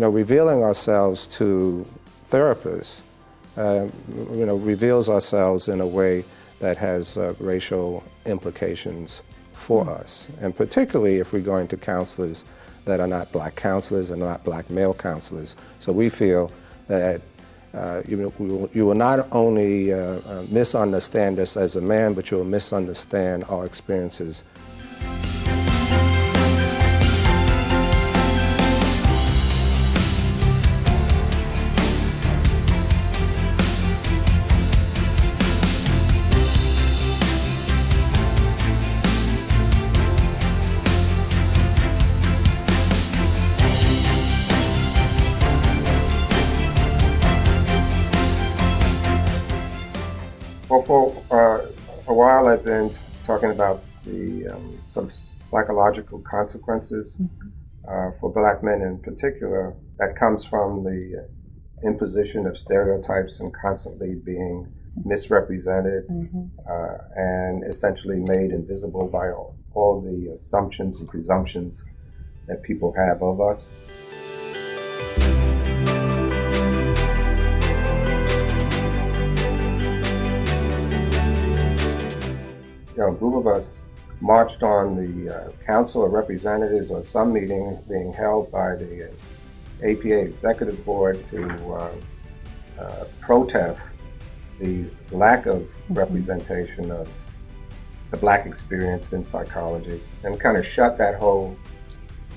revealing ourselves to therapists, reveals ourselves in a way that has racial implications for us, and particularly if we're going to counselors that are not black counselors and not black male counselors. So we feel that you will not only misunderstand us as a man, but you will misunderstand our experiences. Well, for a while I've been talking about the sort of psychological consequences for black men in particular that comes from the imposition of stereotypes and constantly being misrepresented and essentially made invisible by all the assumptions and presumptions that people have of us. A group of us marched on the Council of Representatives or some meeting being held by the APA Executive Board to protest the lack of representation of the black experience in psychology and kind of shut that whole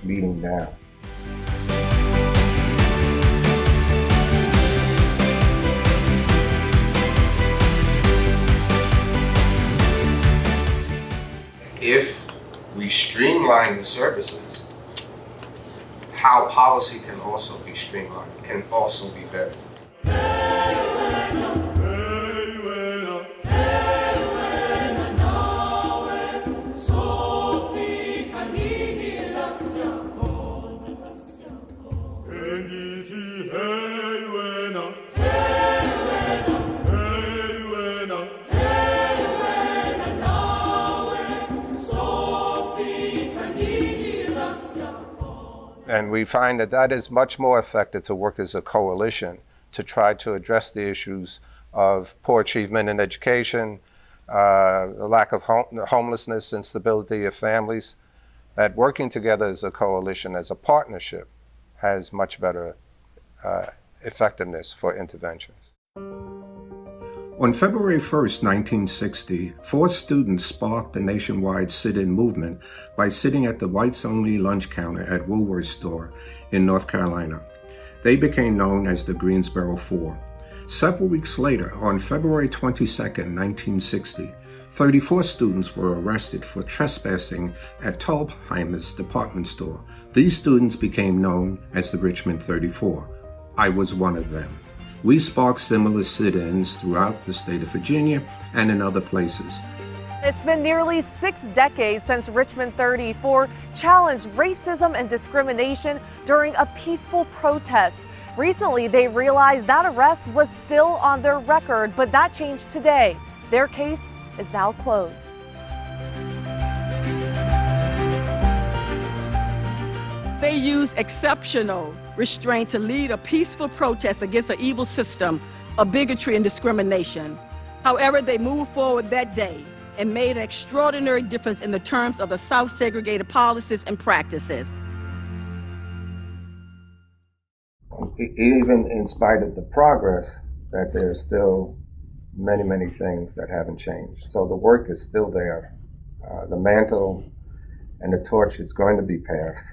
meeting down. If we streamline the services, how policy can also be streamlined, can also be better. And we find that that is much more effective to work as a coalition to try to address the issues of poor achievement in education, the lack of homelessness, instability of families. That working together as a coalition, as a partnership, has much better effectiveness for interventions. On February 1st, 1960, 4 students sparked a nationwide sit-in movement by sitting at the whites-only lunch counter at Woolworth store in North Carolina. They became known as the Greensboro Four. Several weeks later, on February 22nd, 1960, 34 students were arrested for trespassing at Thalheimer's department store. These students became known as the Richmond 34. I was one of them. We sparked similar sit-ins throughout the state of Virginia and in other places. It's been nearly 6 decades since Richmond 34 challenged racism and discrimination during a peaceful protest. Recently, they realized that arrest was still on their record, but that changed today. Their case is now closed. They used exceptional restraint to lead a peaceful protest against an evil system of bigotry and discrimination. However, they moved forward that day and made an extraordinary difference in the terms of the South segregated policies and practices. Even in spite of the progress, that there's still many, many things that haven't changed. So the work is still there. The mantle and the torch is going to be passed.